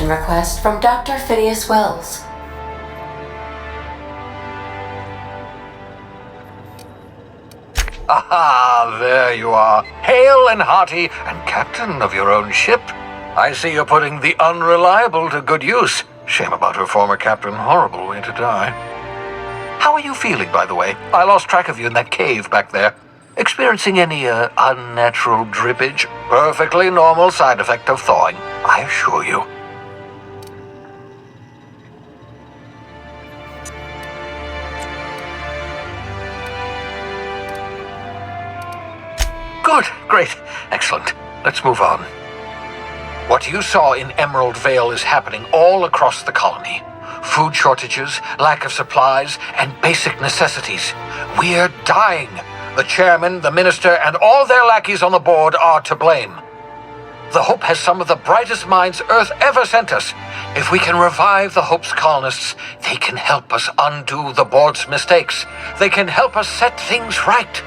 connection request from Dr. Phineas Wells. Aha, there you are, hale and hearty, and captain of your own ship. I see you're putting the unreliable to good use. Shame about her former captain, horrible way to die. How are you feeling, by the way? I lost track of you in that cave back there. Experiencing any, unnatural drippage? Perfectly normal side effect of thawing, I assure you. Good, great, excellent. Let's move on. What you saw in Emerald Vale is happening all across the colony. Food shortages, lack of supplies, and basic necessities. We're dying. The chairman, the minister, and all their lackeys on the board are to blame. The Hope has some of the brightest minds Earth ever sent us. If we can revive the Hope's colonists, they can help us undo the board's mistakes. They can help us set things right.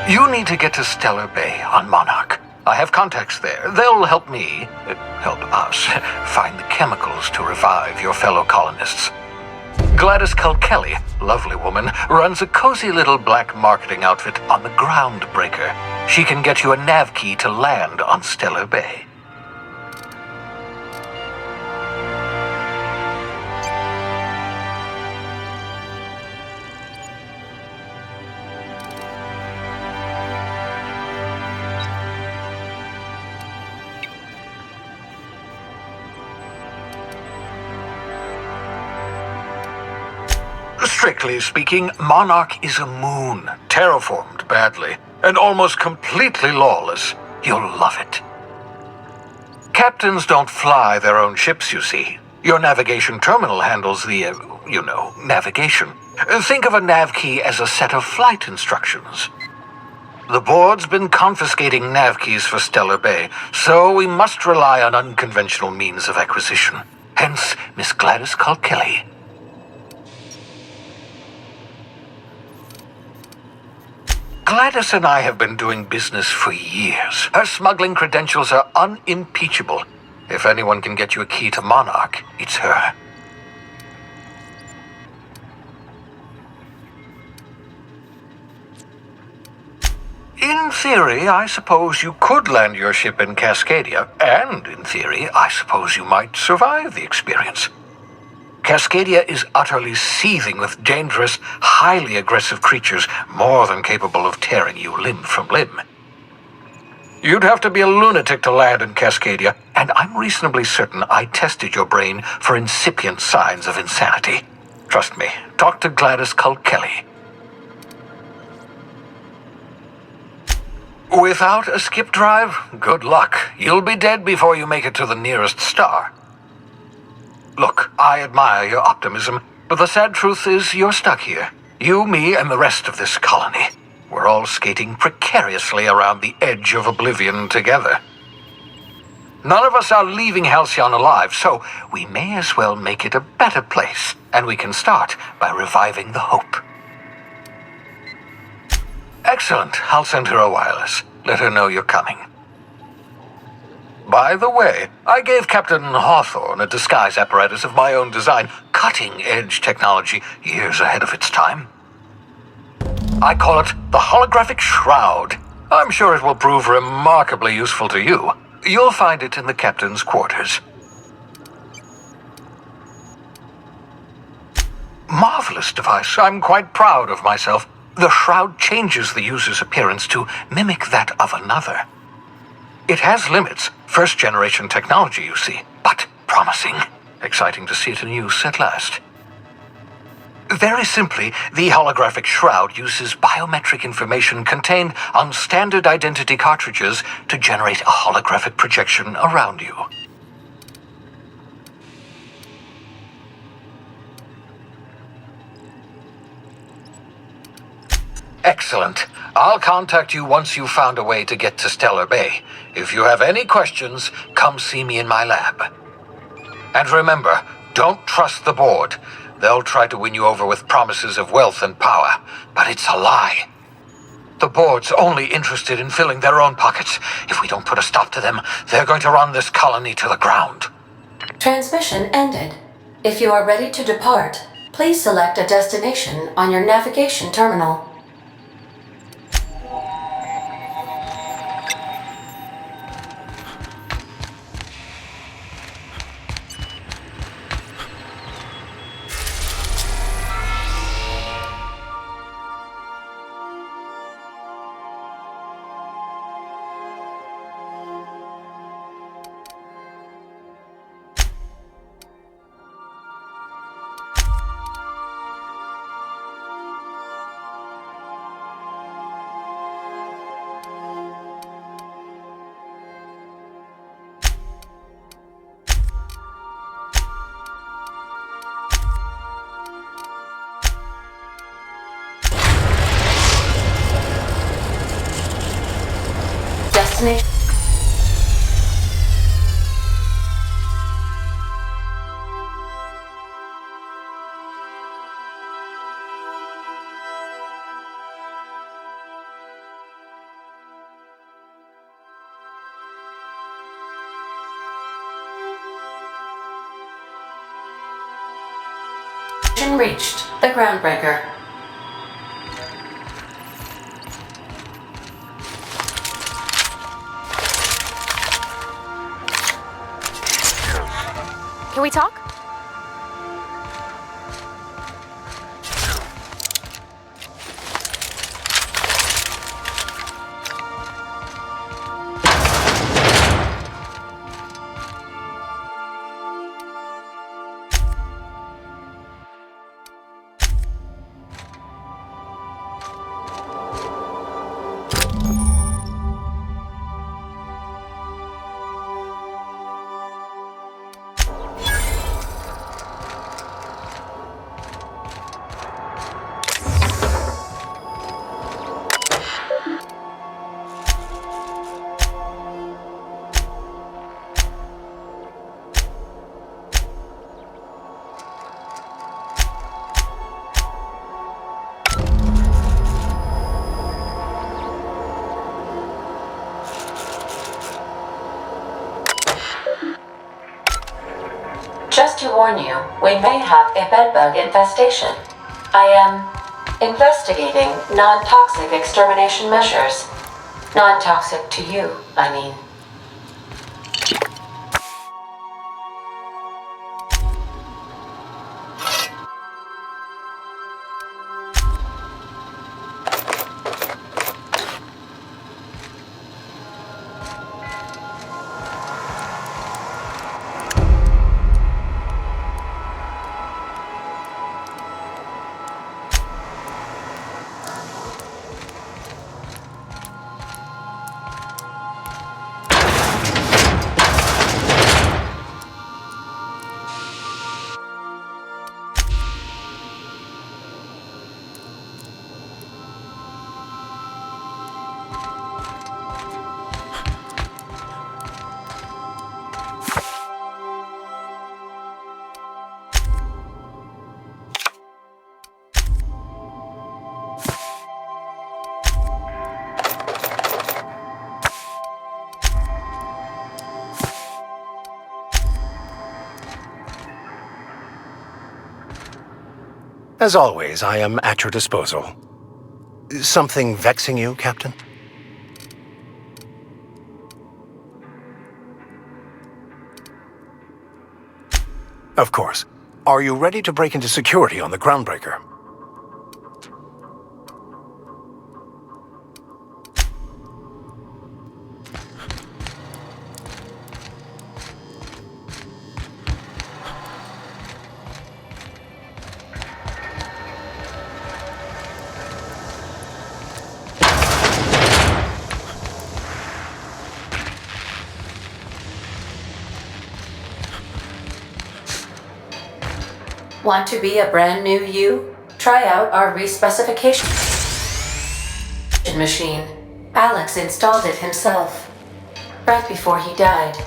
You need to get to Stellar Bay on Monarch. I have contacts there. They'll help help us, find the chemicals to revive your fellow colonists. Gladys Kelly, lovely woman, runs a cozy little black marketing outfit on the GroundBreaker. She can get you a nav key to land on Stellar Bay. Strictly speaking, Monarch is a moon, terraformed badly, and almost completely lawless. You'll love it. Captains don't fly their own ships, you see. Your navigation terminal handles the, navigation. Think of a nav key as a set of flight instructions. The board's been confiscating nav keys for Stellar Bay, so we must rely on unconventional means of acquisition. Hence, Miss Gladys Kelly. Gladys and I have been doing business for years. Her smuggling credentials are unimpeachable. If anyone can get you a key to Monarch, it's her. In theory, I suppose you could land your ship in Cascadia, and in theory, I suppose you might survive the experience. Cascadia is utterly seething with dangerous, highly aggressive creatures more than capable of tearing you limb from limb. You'd have to be a lunatic to land in Cascadia, and I'm reasonably certain I tested your brain for incipient signs of insanity. Trust me, talk to Gladys Kelly. Without a skip drive, good luck. You'll be dead before you make it to the nearest star. Look, I admire your optimism, but the sad truth is you're stuck here. You, me, and the rest of this colony. We're all skating precariously around the edge of oblivion together. None of us are leaving Halcyon alive, so we may as well make it a better place, and we can start by reviving the Hope. Excellent. I'll send her a wireless. Let her know you're coming. By the way, I gave Captain Hawthorne a disguise apparatus of my own design, cutting-edge technology years ahead of its time. I call it the Holographic Shroud. I'm sure it will prove remarkably useful to you. You'll find it in the captain's quarters. Marvelous device. I'm quite proud of myself. The shroud changes the user's appearance to mimic that of another. It has limits. First-generation technology, you see, but promising. Exciting to see it in use at last. Very simply, the holographic shroud uses biometric information contained on standard identity cartridges to generate a holographic projection around you. Excellent. I'll contact you once you've found a way to get to Stellar Bay. If you have any questions, come see me in my lab. And remember, don't trust the board. They'll try to win you over with promises of wealth and power, but it's a lie. The board's only interested in filling their own pockets. If we don't put a stop to them, they're going to run this colony to the ground. Transmission ended. If you are ready to depart, please select a destination on your navigation terminal. Destination. Reached the GroundBreaker. Can we talk? Just to warn you, we may have a bedbug infestation. I am investigating non-toxic extermination measures. Non-toxic to you, I mean. As always, I am at your disposal. Something vexing you, Captain? Of course. Are you ready to break into security on the GroundBreaker? Want to be a brand new you? Try out our respecification machine. Alex installed it himself, right before he died.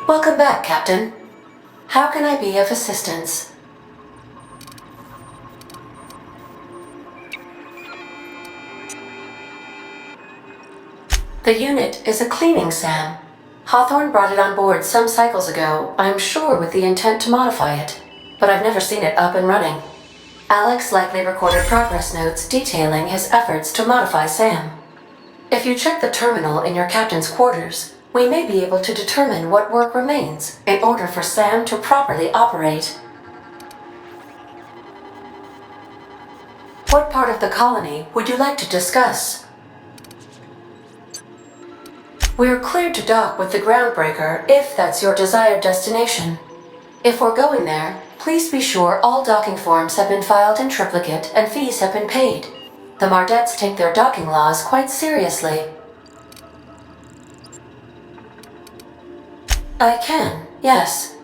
Welcome back, Captain. How can I be of assistance? The unit is a cleaning SAM. Hawthorne brought it on board some cycles ago, I'm sure with the intent to modify it, but I've never seen it up and running. Alex likely recorded progress notes detailing his efforts to modify SAM. If you check the terminal in your captain's quarters, we may be able to determine what work remains in order for SAM to properly operate. What part of the colony would you like to discuss? We're cleared to dock with the GroundBreaker if that's your desired destination. If we're going there, please be sure all docking forms have been filed in triplicate and fees have been paid. The Mardettes take their docking laws quite seriously. I can, yes.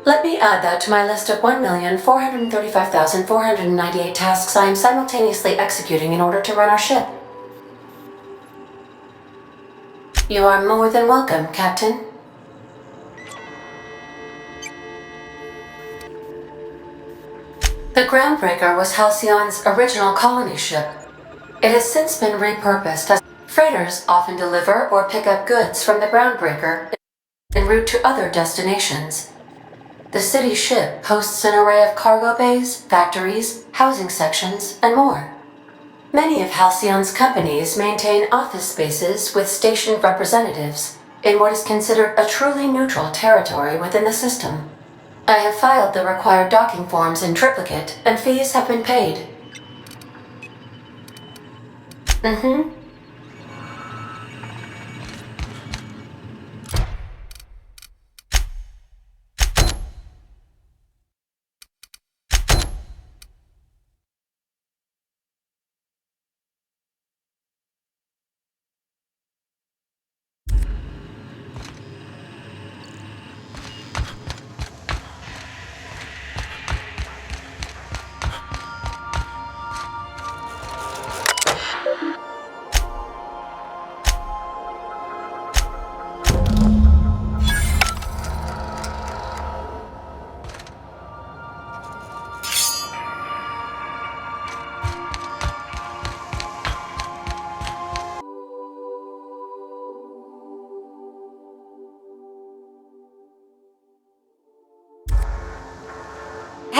Let me add that to my list of 1,435,498 tasks I am simultaneously executing in order to run our ship. You are more than welcome, Captain. The GroundBreaker was Halcyon's original colony ship. It has since been repurposed as freighters often deliver or pick up goods from the GroundBreaker en route to other destinations. The city ship hosts an array of cargo bays, factories, housing sections, and more. Many of Halcyon's companies maintain office spaces with stationed representatives in what is considered a truly neutral territory within the system. I have filed the required docking forms in triplicate, and fees have been paid.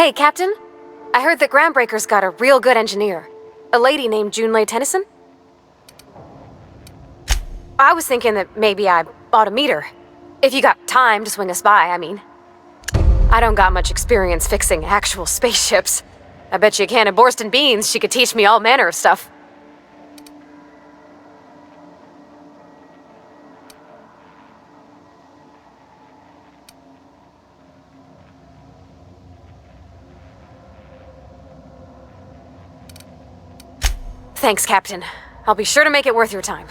Hey, Captain. I heard that GroundBreaker's got a real good engineer. A lady named Junlei Tennyson? I was thinking that maybe I ought to meet her. If you got time to swing us by, I mean. I don't got much experience fixing actual spaceships. I bet you a can of Borston beans she could teach me all manner of stuff. Thanks, Captain. I'll be sure to make it worth your time.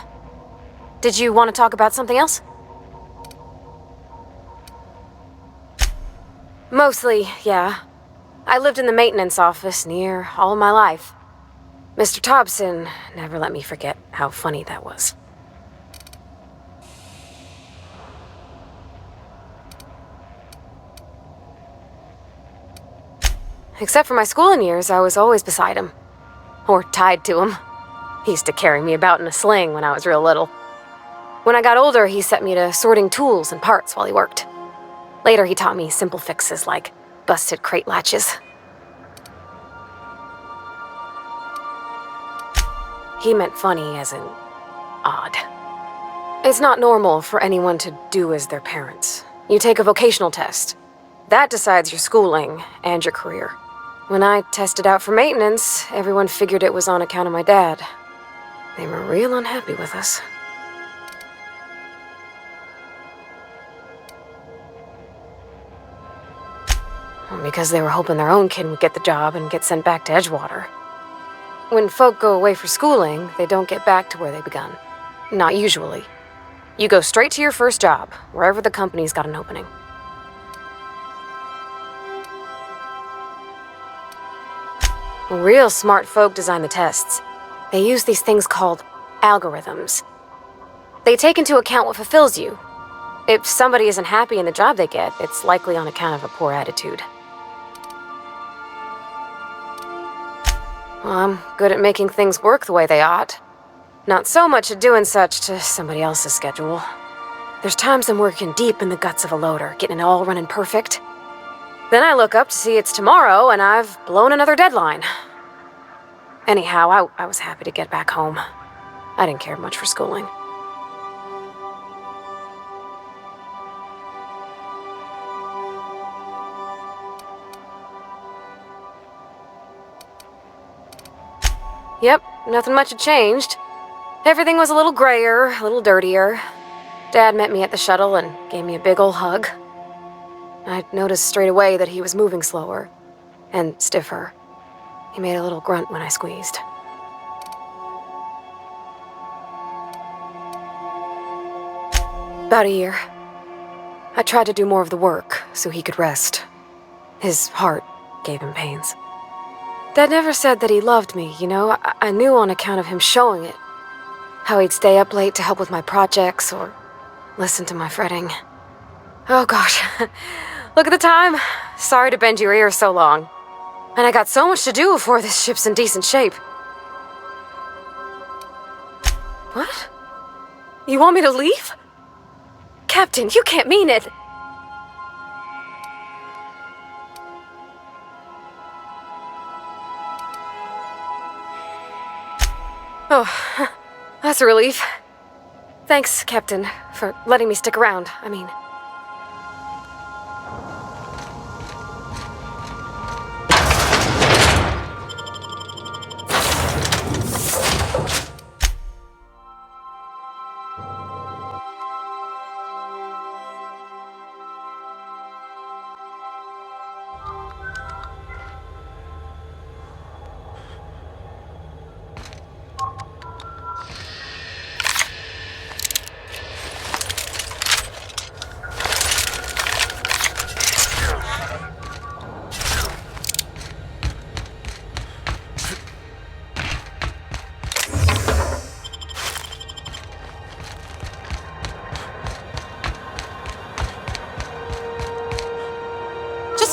Did you want to talk about something else? Mostly, yeah. I lived in the maintenance office near all my life. Mr. Thompson never let me forget how funny that was. Except for my schooling years, I was always beside him. Or tied to him. He used to carry me about in a sling when I was real little. When I got older, he set me to sorting tools and parts while he worked. Later, he taught me simple fixes like busted crate latches. He meant funny as in odd. It's not normal for anyone to do as their parents. You take a vocational test. That decides your schooling and your career. When I tested out for maintenance, everyone figured it was on account of my dad. They were real unhappy with us. Because they were hoping their own kid would get the job and get sent back to Edgewater. When folk go away for schooling, they don't get back to where they begun. Not usually. You go straight to your first job, wherever the company's got an opening. Real smart folk design the tests. They use these things called algorithms. They take into account what fulfills you. If somebody isn't happy in the job they get, it's likely on account of a poor attitude. Well, I'm good at making things work the way they ought. Not so much at doing such to somebody else's schedule. There's times I'm working deep in the guts of a loader, getting it all running perfect. Then I look up to see it's tomorrow and I've blown another deadline. Anyhow, I was happy to get back home. I didn't care much for schooling. Yep, nothing much had changed. Everything was a little grayer, a little dirtier. Dad met me at the shuttle and gave me a big ol' hug. I noticed straight away that he was moving slower and stiffer. He made a little grunt when I squeezed. About a year. I tried to do more of the work so he could rest. His heart gave him pains. Dad never said that he loved me, you know? I knew on account of him showing it. How he'd stay up late to help with my projects or listen to my fretting. Oh gosh, look at the time. Sorry to bend your ears so long. And I got so much to do before this ship's in decent shape. What? You want me to leave? Captain, you can't mean it. Oh, that's a relief. Thanks, Captain, for letting me stick around.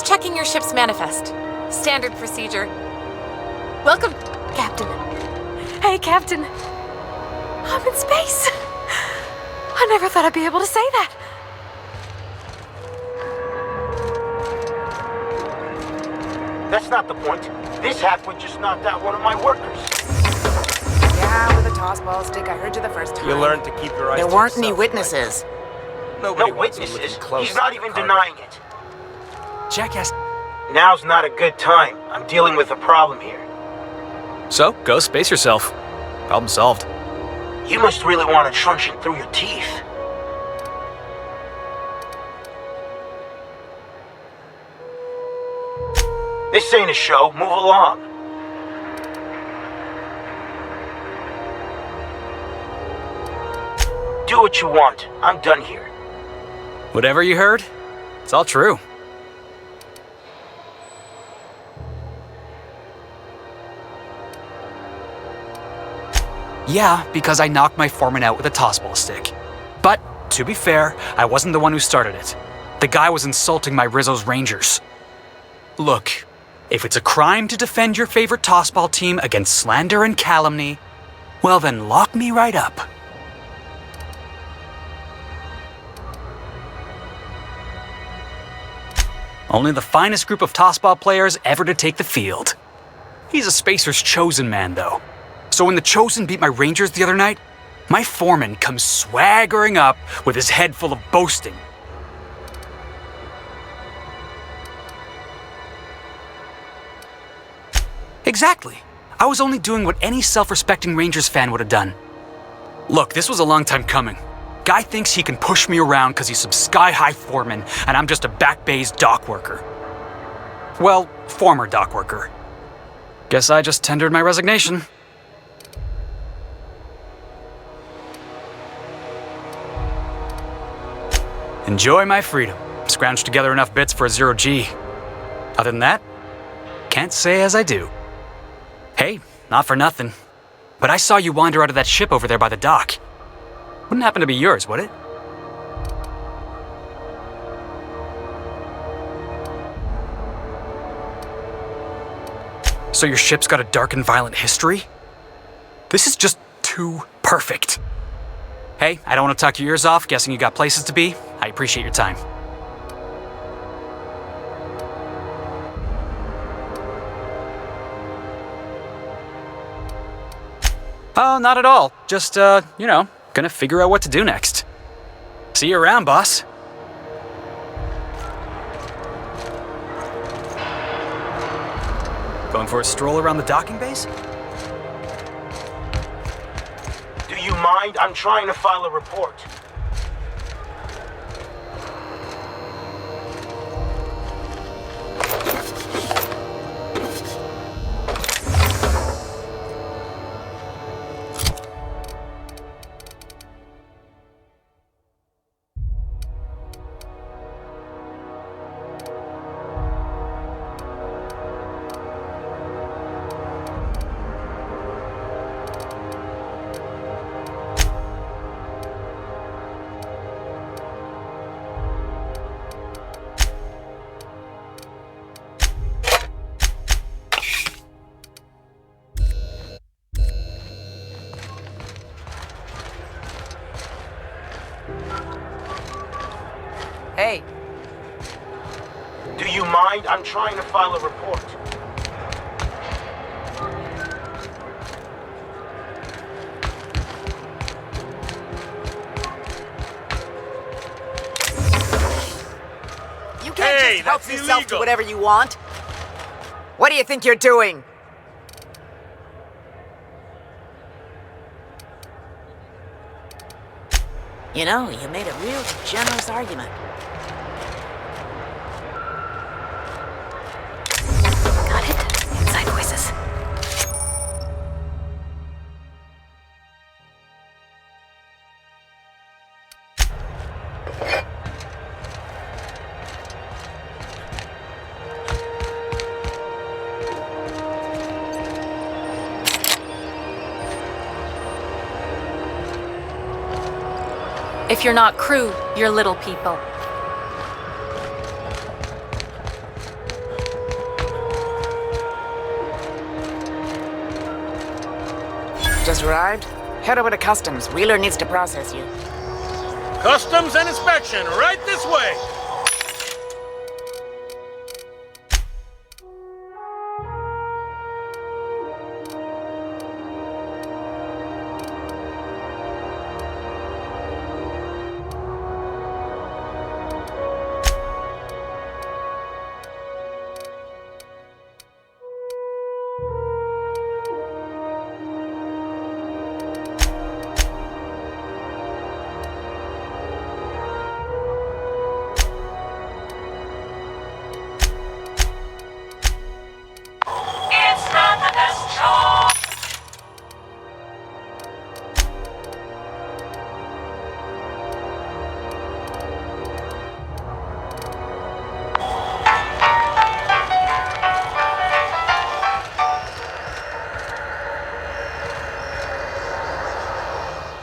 Checking your ship's manifest. Standard procedure. Welcome, Captain. Hey, Captain. I'm in space. I never thought I'd be able to say that. That's not the point. This halfwit just knocked out one of my workers. Yeah, with a toss-ball stick. I heard you the first time. You learned to keep your eyes There to weren't yourself, any witnesses. Mike. No Nobody wants you witnesses. looking close He's not at even Carter. denying it. Jackass. Now's not a good time. I'm dealing with a problem here. So, go space yourself. Problem solved. You must really want to truncheon through your teeth. This ain't a show. Move along. Do what you want. I'm done here. Whatever you heard, it's all true. Yeah, because I knocked my foreman out with a tossball stick. But, to be fair, I wasn't the one who started it. The guy was insulting my Rizzo's Rangers. Look, if it's a crime to defend your favorite tossball team against slander and calumny, well then lock me right up. Only the finest group of tossball players ever to take the field. He's a Spacer's chosen man, though. So when the Chosen beat my Rangers the other night, my foreman comes swaggering up with his head full of boasting. Exactly. I was only doing what any self-respecting Rangers fan would have done. Look, this was a long time coming. Guy thinks he can push me around because he's some sky-high foreman and I'm just a back bay's dock worker. Well, former dock worker. Guess I just tendered my resignation. Enjoy my freedom. Scrounged together enough bits for a 0G. Other than that, can't say as I do. Hey, not for nothing, but I saw you wander out of that ship over there by the dock. Wouldn't happen to be yours, would it? So your ship's got a dark and violent history? This is just too perfect. Hey, I don't want to talk your ears off, guessing you got places to be. I appreciate your time. Oh, not at all. Just, gonna figure out what to do next. See you around, boss. Going for a stroll around the docking base? Do you mind? I'm trying to file a report. Hey, Do you mind? I'm trying to file a report. you can't Hey, just help that's yourself to illegal. whatever you want. What do you think you're doing? You know, you made a real generous argument. Got it. Inside voices. If you're not crew, you're little people. Just arrived? Head over to customs. Wheeler needs to process you. Customs and inspection, right this way.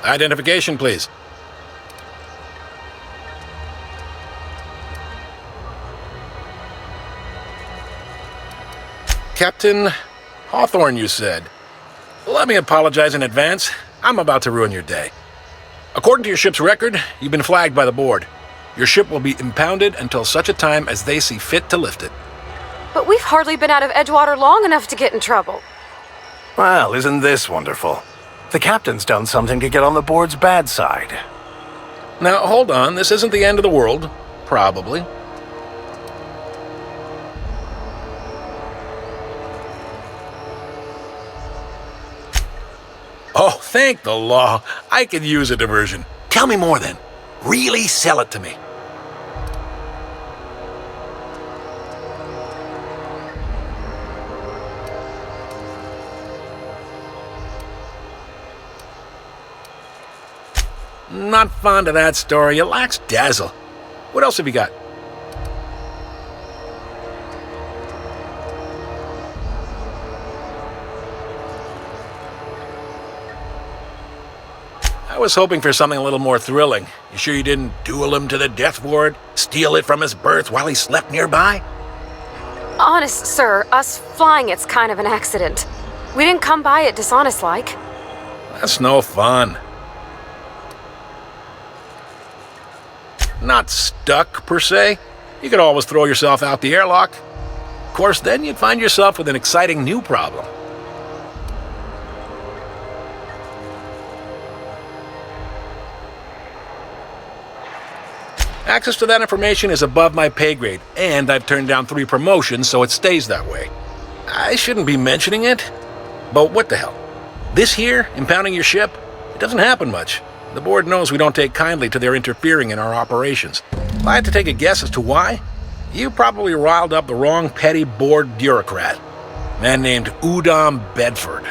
Identification, please. Captain Hawthorne, you said. Let me apologize in advance. I'm about to ruin your day. According to your ship's record, you've been flagged by the board. Your ship will be impounded until such a time as they see fit to lift it. But we've hardly been out of Edgewater long enough to get in trouble. Well, isn't this wonderful? The captain's done something to get on the board's bad side. Now, hold on. This isn't the end of the world. Probably. Oh, thank the law. I could use a diversion. Tell me more then. Really sell it to me. Not fond of that story. It lacks dazzle. What else have you got? I was hoping for something a little more thrilling. You sure you didn't duel him to the death ward? Steal it from his berth while he slept nearby? Honest, sir, us flying it's kind of an accident. We didn't come by it dishonest-like. That's no fun. Not stuck, per se. You could always throw yourself out the airlock. Of course, then you'd find yourself with an exciting new problem. Access to that information is above my pay grade, and I've turned down 3 promotions, so it stays that way. I shouldn't be mentioning it, but what the hell? This here, impounding your ship, it doesn't happen much. The board knows we don't take kindly to their interfering in our operations. If I had to take a guess as to why, you probably riled up the wrong petty board bureaucrat. A man named Udom Bedford.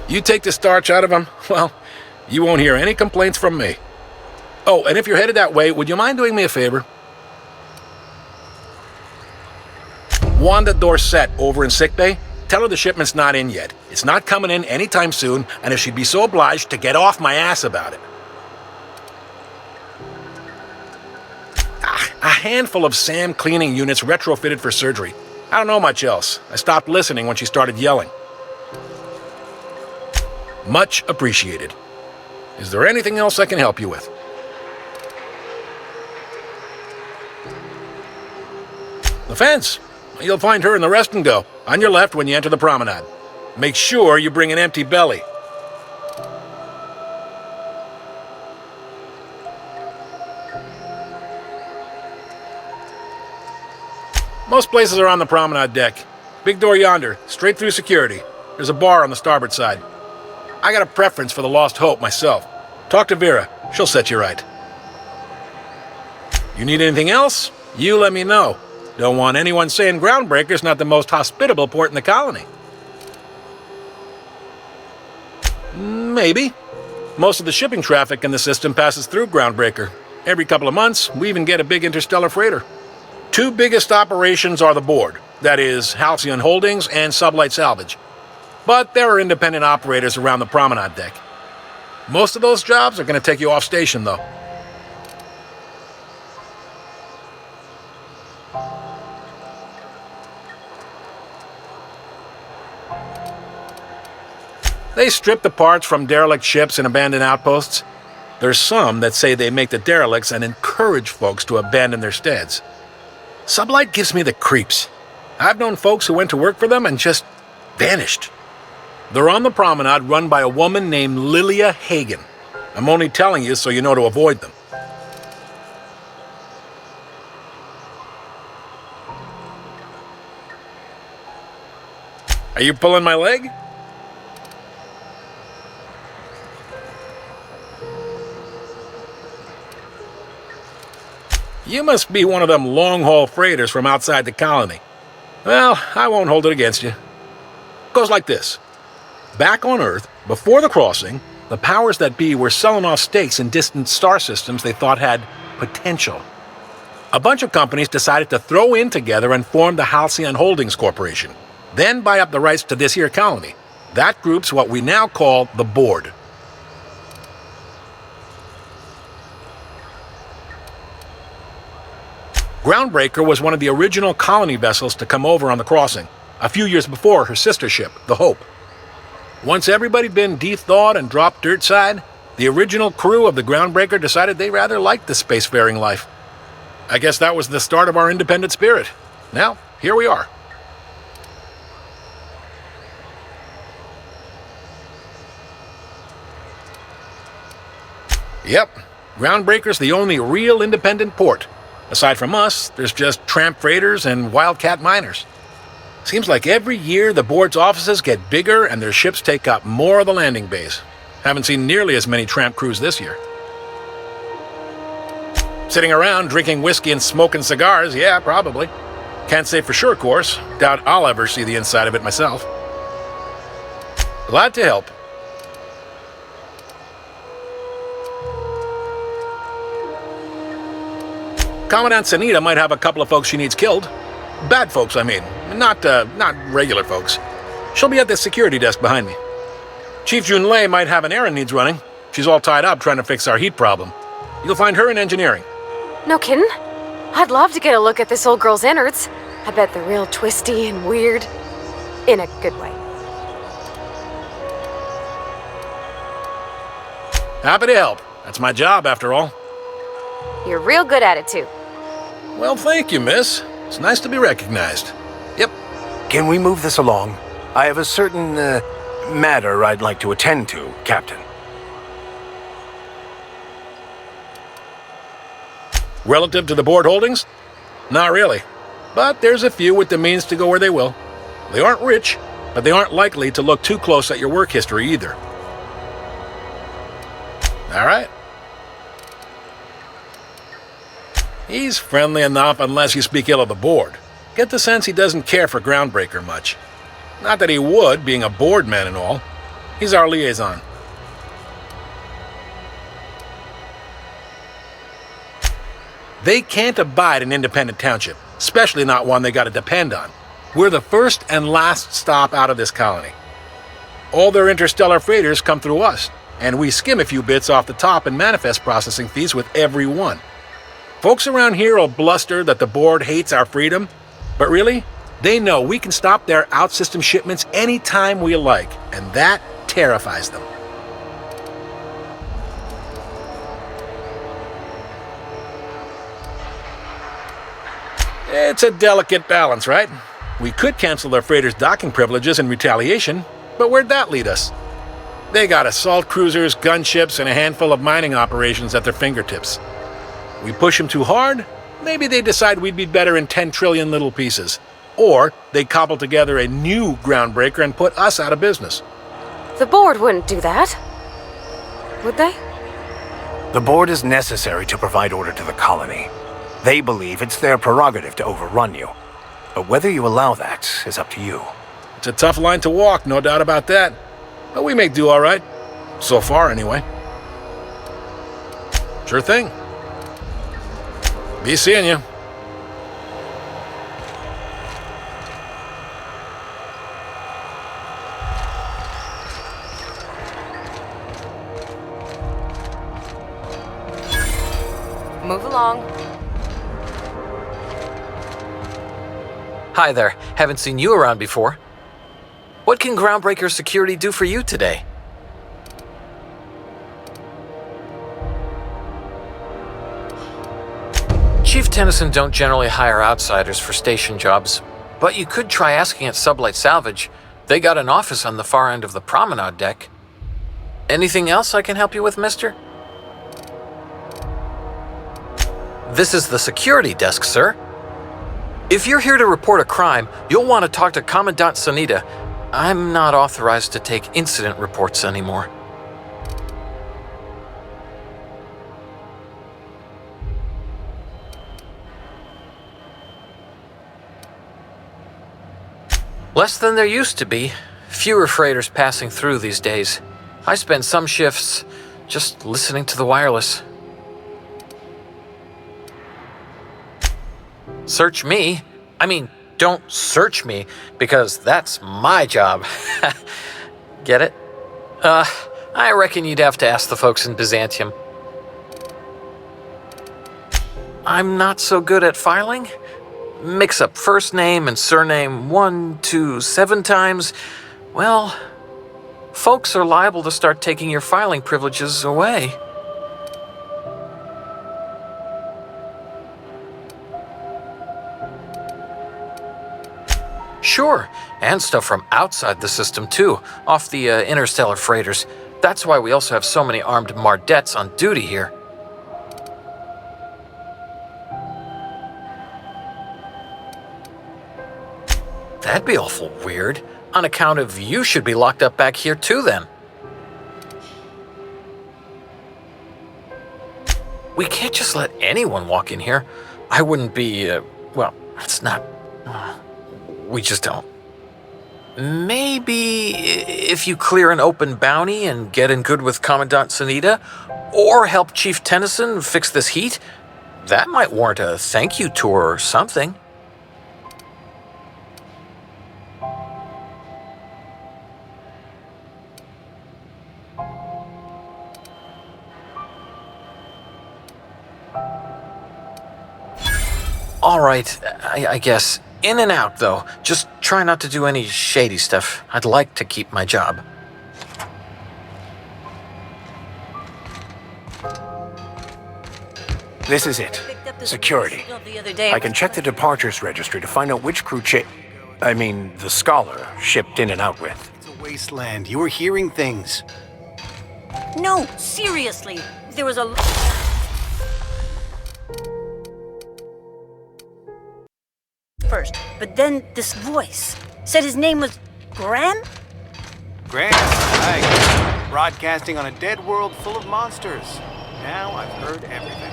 You take the starch out of him, well, you won't hear any complaints from me. Oh, and if you're headed that way, would you mind doing me a favor? Wanda Dorset over in sickbay, tell her the shipment's not in yet. It's not coming in anytime soon, and if she'd be so obliged to get off my ass about it. A handful of SAM cleaning units retrofitted for surgery. I don't know much else. I stopped listening when she started yelling. Much appreciated. Is there anything else I can help you with? The fence. You'll find her in the rest and go, on your left when you enter the promenade. Make sure you bring an empty belly. Most places are on the promenade deck. Big door yonder, straight through security. There's a bar on the starboard side. I got a preference for the Lost Hope myself. Talk to Vera. She'll set you right. You need anything else? You let me know. Don't want anyone saying GroundBreaker's not the most hospitable port in the colony. Maybe. Most of the shipping traffic in the system passes through GroundBreaker. Every couple of months, we even get a big interstellar freighter. 2 biggest operations are the board. That is, Halcyon Holdings and Sublight Salvage. But there are independent operators around the promenade deck. Most of those jobs are going to take you off station, though. They strip the parts from derelict ships and abandoned outposts. There's some that say they make the derelicts and encourage folks to abandon their steads. Sublight gives me the creeps. I've known folks who went to work for them and just vanished. They're on the promenade run by a woman named Lilia Hagen. I'm only telling you so you know to avoid them. Are you pulling my leg? You must be one of them long-haul freighters from outside the colony. Well, I won't hold it against you. Goes like this. Back on Earth, before the crossing, the powers that be were selling off stakes in distant star systems they thought had potential. A bunch of companies decided to throw in together and form the Halcyon Holdings Corporation, then buy up the rights to this here colony. That group's what we now call the Board. GroundBreaker was one of the original colony vessels to come over on the crossing, a few years before her sister ship, the Hope. Once everybody'd been de-thawed and dropped dirt side, the original crew of the GroundBreaker decided they rather liked the spacefaring life. I guess that was the start of our independent spirit. Now, here we are. Yep, GroundBreaker's the only real independent port. Aside from us, there's just tramp freighters and wildcat miners. Seems like every year the board's offices get bigger and their ships take up more of the landing bays. Haven't seen nearly as many tramp crews this year. Sitting around drinking whiskey and smoking cigars, yeah, probably. Can't say for sure, of course. Doubt I'll ever see the inside of it myself. Glad to help. Commandant Sanita might have a couple of folks she needs killed. Bad folks, I mean. Not regular folks. She'll be at the security desk behind me. Chief Junlei might have an errand needs running. She's all tied up trying to fix our heat problem. You'll find her in engineering. No kidding? I'd love to get a look at this old girl's innards. I bet they're real twisty and weird. In a good way. Happy to help. That's my job, after all. You're real good at it, too. Well, thank you, miss. It's nice to be recognized. Yep. Can we move this along? I have a certain, matter I'd like to attend to, Captain. Relative to the board holdings? Not really. But there's a few with the means to go where they will. They aren't rich, but they aren't likely to look too close at your work history either. All right. He's friendly enough unless you speak ill of the board. Get the sense he doesn't care for GroundBreaker much. Not that he would, being a board man and all. He's our liaison. They can't abide an independent township, especially not one they gotta depend on. We're the first and last stop out of this colony. All their interstellar freighters come through us, and we skim a few bits off the top in manifest processing fees with every one. Folks around here will bluster that the board hates our freedom, but really, they know we can stop their out-system shipments anytime we like, and that terrifies them. It's a delicate balance, right? We could cancel their freighters' docking privileges in retaliation, but where'd that lead us? They got assault cruisers, gunships, and a handful of mining operations at their fingertips. We push them too hard, maybe they decide we'd be better in 10 trillion little pieces. Or they cobble together a new GroundBreaker and put us out of business. The board wouldn't do that. Would they? The board is necessary to provide order to the colony. They believe it's their prerogative to overrun you. But whether you allow that is up to you. It's a tough line to walk, no doubt about that. But we may do all right. So far, anyway. Sure thing. Be seeing you. Move along. Hi there. Haven't seen you around before. What can GroundBreaker Security do for you today? Chief Tennyson don't generally hire outsiders for station jobs, but you could try asking at Sublight Salvage. They got an office on the far end of the promenade deck. Anything else I can help you with, mister? This is the security desk, sir. If you're here to report a crime, you'll want to talk to Commandant Sanita. I'm not authorized to take incident reports anymore. Less than there used to be. Fewer freighters passing through these days. I spend some shifts just listening to the wireless. Search me? I mean, don't search me, because that's my job. Get it? I reckon you'd have to ask the folks in Byzantium. I'm not so good at filing. Mix up first name and surname 1, 2, 7 times. Well, folks are liable to start taking your filing privileges away. Sure, and stuff from outside the system too, off the interstellar freighters. That's why we also have so many armed Mardettes on duty here. That'd be awful weird. On account of you should be locked up back here too then. We can't just let anyone walk in here. I wouldn't be, well, it's not... we just don't. Maybe if you clear an open bounty and get in good with Commandant Sanita, or help Chief Tennyson fix this heat, that might warrant a thank you tour or something. All right, I guess. In and out, though. Just try not to do any shady stuff. I'd like to keep my job. This is it. Security. I can check the departures registry to find out which crew the Scholar shipped in and out with. It's a wasteland. You were hearing things. No, seriously. There was a... First, but then this voice said his name was Graham? Graham, right. Broadcasting on a dead world full of monsters. Now I've heard everything.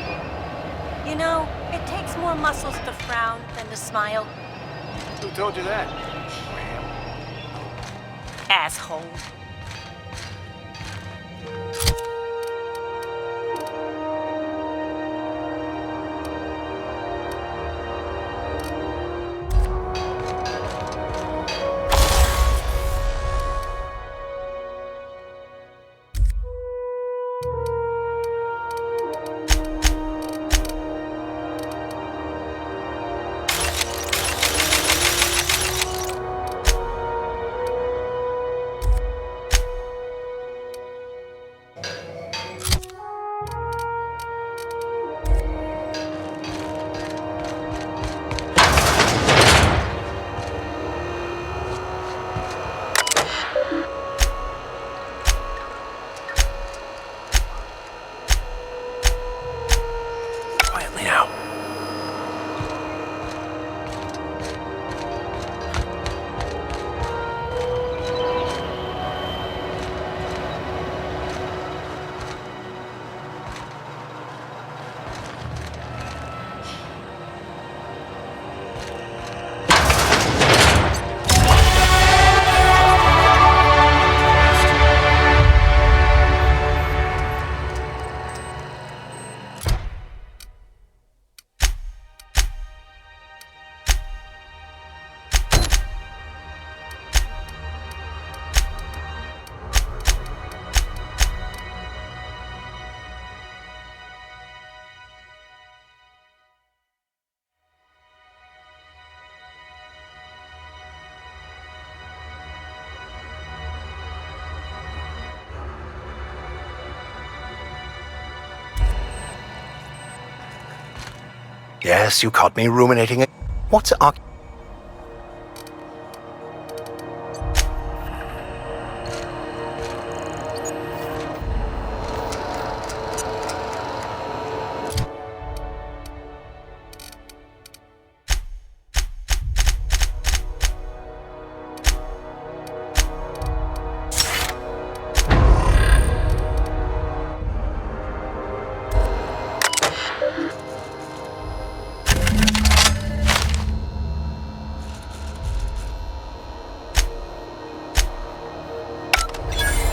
You know, it takes more muscles to frown than to smile. Who told you that? Graham. Asshole. Quietly now. Yes, you caught me ruminating. What's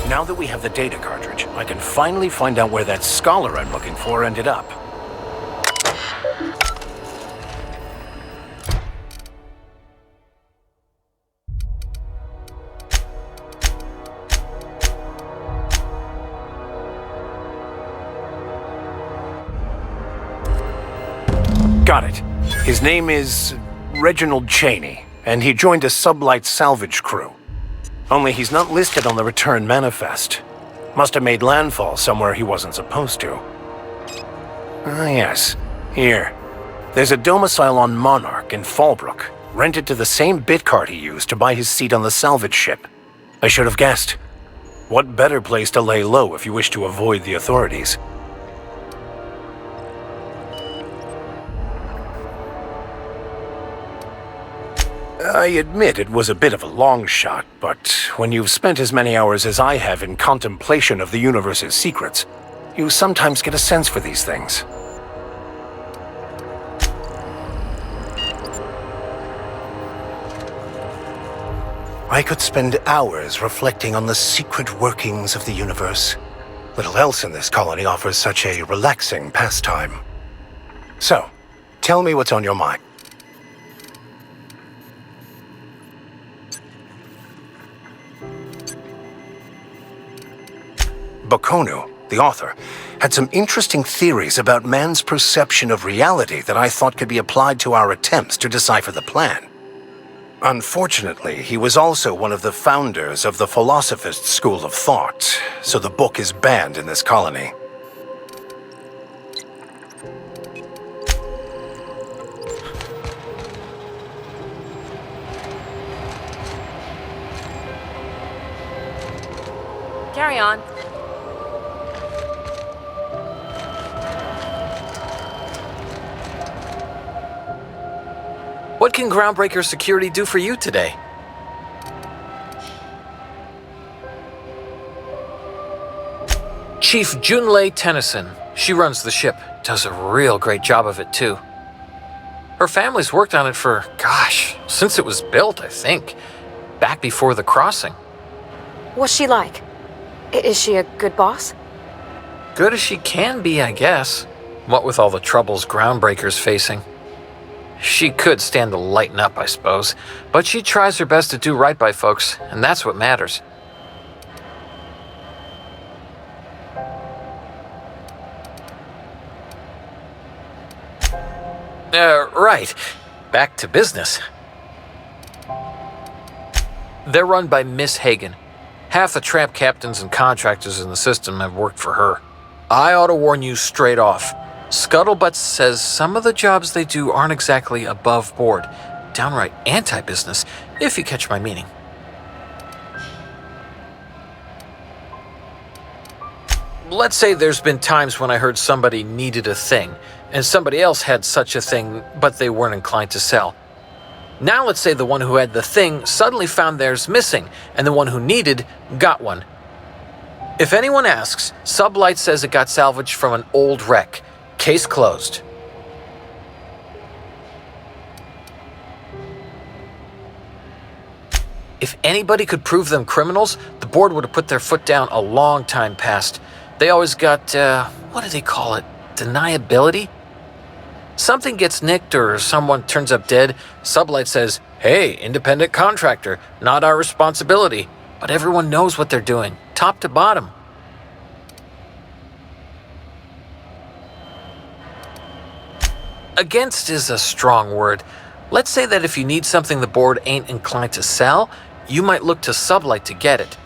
Now that we have the data cartridge, I can finally find out where that Scholar I'm looking for ended up. Got it. His name is Reginald Cheney, and he joined a sublight salvage crew. Only he's not listed on the return manifest. Must have made landfall somewhere he wasn't supposed to. Ah, yes. Here. There's a domicile on Monarch in Fallbrook, rented to the same bit card he used to buy his seat on the salvage ship. I should have guessed. What better place to lay low if you wish to avoid the authorities? I admit it was a bit of a long shot, but when you've spent as many hours as I have in contemplation of the universe's secrets, you sometimes get a sense for these things. I could spend hours reflecting on the secret workings of the universe. Little else in this colony offers such a relaxing pastime. So, tell me what's on your mind. Bokonu. the author, had some interesting theories about man's perception of reality that I thought could be applied to our attempts to decipher the plan. Unfortunately, he was also one of the founders of the Philosophist school of thought, so the book is banned in this colony. Carry on. What can GroundBreaker security do for you today? Chief Junlei Tennyson. She runs the ship. Does a real great job of it, too. Her family's worked on it for, gosh, since it was built, I think. Back before the crossing. What's she like? Is she a good boss? Good as she can be, I guess. What with all the troubles GroundBreaker's facing. She could stand to lighten up, I suppose, but she tries her best to do right by folks, and that's what matters. Right. Back to business. They're run by Miss Hagen. Half the tramp captains and contractors in the system have worked for her. I ought to warn you straight off. Scuttlebutt says some of the jobs they do aren't exactly above board. Downright anti-business, if you catch my meaning. Let's say there's been times when I heard somebody needed a thing, and somebody else had such a thing, but they weren't inclined to sell. Now let's say the one who had the thing suddenly found theirs missing, and the one who needed got one. If anyone asks, Sublight says it got salvaged from an old wreck. Case closed. If anybody could prove them criminals, the board would have put their foot down a long time past. They always got, what do they call it? Deniability? Something gets nicked or someone turns up dead, Sublight says, hey, independent contractor, not our responsibility. But everyone knows what they're doing, top to bottom. Against is a strong word. Let's say that if you need something the board ain't inclined to sell, you might look to Sublight to get it.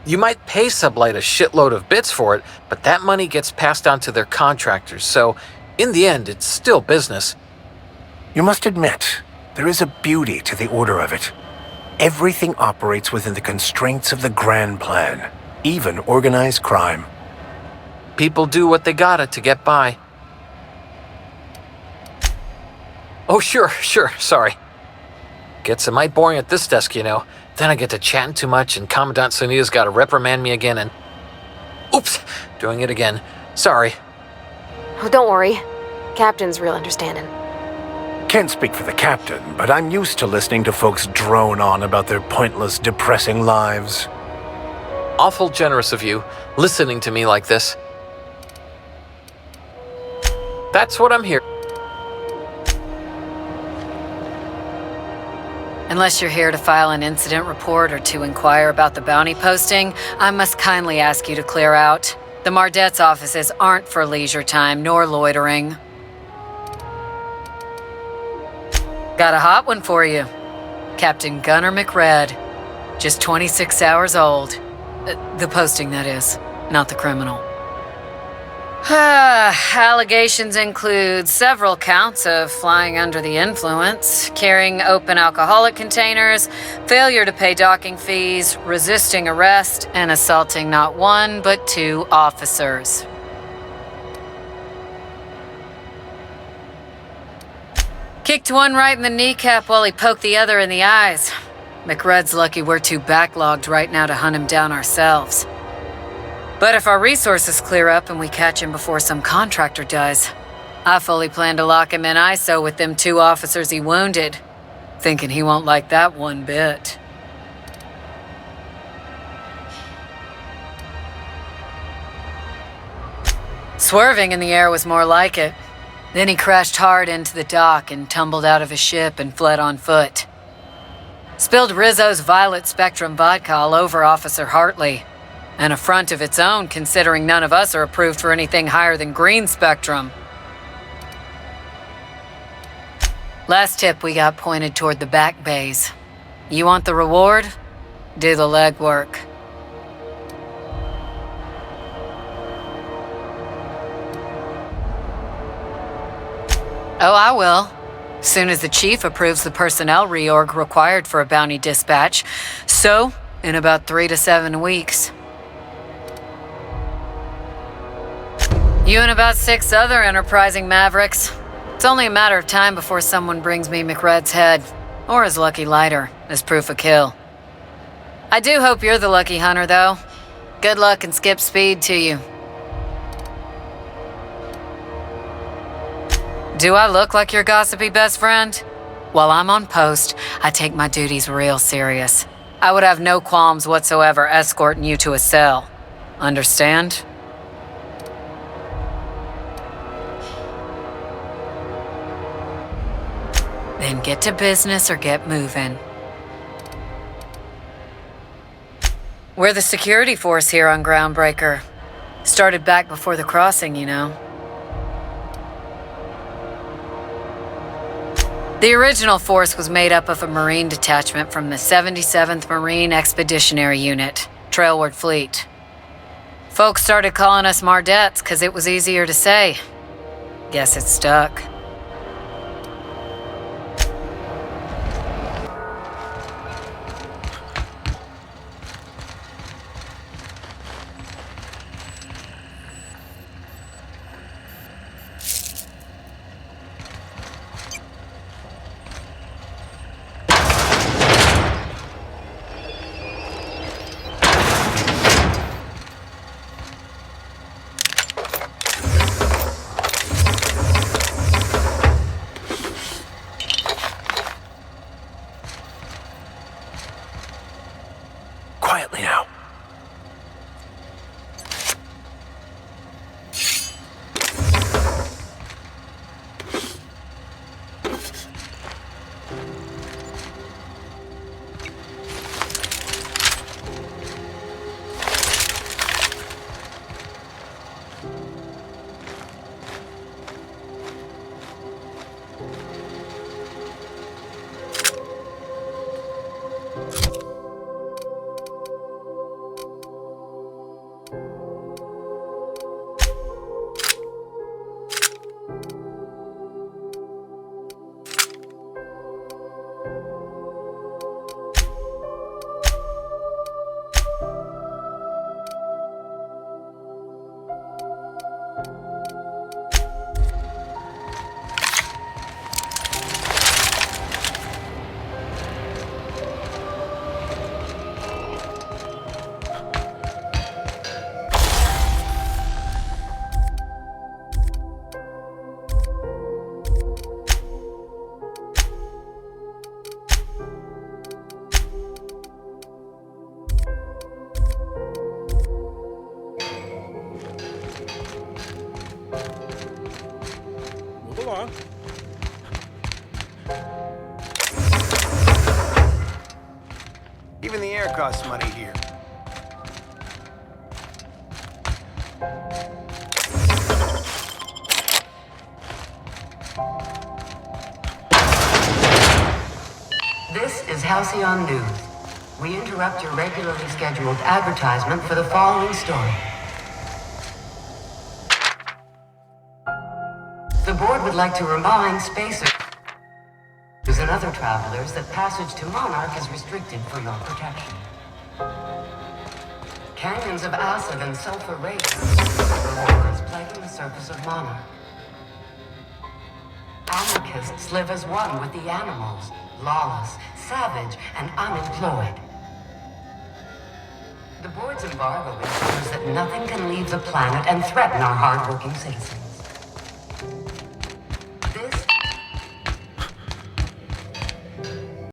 You might pay Sublight a shitload of bits for it, but that money gets passed on to their contractors, so in the end, it's still business. You must admit, there is a beauty to the order of it. Everything operates within the constraints of the grand plan, even organized crime. People do what they gotta to get by. Oh, sure, sorry. Gets a mite boring at this desk, you know. Then I get to chatting too much and Commandant Sonia's gotta reprimand me again and... Oops, doing it again. Sorry. Oh, don't worry. Captain's real understanding. Can't speak for the captain, but I'm used to listening to folks drone on about their pointless, depressing lives. Awful generous of you, listening to me like this. That's what I'm here. Unless you're here to file an incident report or to inquire about the bounty posting, I must kindly ask you to clear out. The Mardet's offices aren't for leisure time nor loitering. Got a hot one for you. Captain Gunnar McRed. Just 26 hours old. The posting, that is, not the criminal. Allegations include several counts of flying under the influence, carrying open alcoholic containers, failure to pay docking fees, resisting arrest, and assaulting not one but two officers. Kicked one right in the kneecap while he poked the other in the eyes. McRed's lucky we're too backlogged right now to hunt him down ourselves. But if our resources clear up and we catch him before some contractor does, I fully plan to lock him in ISO with them two officers he wounded, thinking he won't like that one bit. Swerving in the air was more like it. Then he crashed hard into the dock and tumbled out of his ship and fled on foot. Spilled Rizzo's Violet Spectrum vodka all over Officer Hartley. An affront of its own, considering none of us are approved for anything higher than green spectrum. Last tip we got pointed toward the back bays. You want the reward? Do the legwork. Oh, I will. Soon as the chief approves the personnel reorg required for a bounty dispatch. So, in about 3 to 7 weeks. You and about 6 other enterprising mavericks. It's only a matter of time before someone brings me McRed's head, or his lucky lighter, as proof of kill. I do hope you're the lucky hunter, though. Good luck and skip speed to you. Do I look like your gossipy best friend? While I'm on post, I take my duties real serious. I would have no qualms whatsoever escorting you to a cell. Understand? Then get to business or get moving. We're the security force here on GroundBreaker. Started back before the crossing, you know. The original force was made up of a Marine detachment from the 77th Marine Expeditionary Unit, Trailward Fleet. Folks started calling us Mardettes because it was easier to say. Guess it stuck. Quietly now. Move along. Even the air costs money here. This is Halcyon News. We interrupt your regularly scheduled advertisement for the following story. The board would like to remind spacers and other travelers that passage to Monarch is restricted for your protection. Canyons of acid and sulfur radiance is plaguing the surface of Monarch. Anarchists live as one with the animals, lawless, savage, and unemployed. The board's embargo ensures that nothing can leave the planet and threaten our hard-working citizens.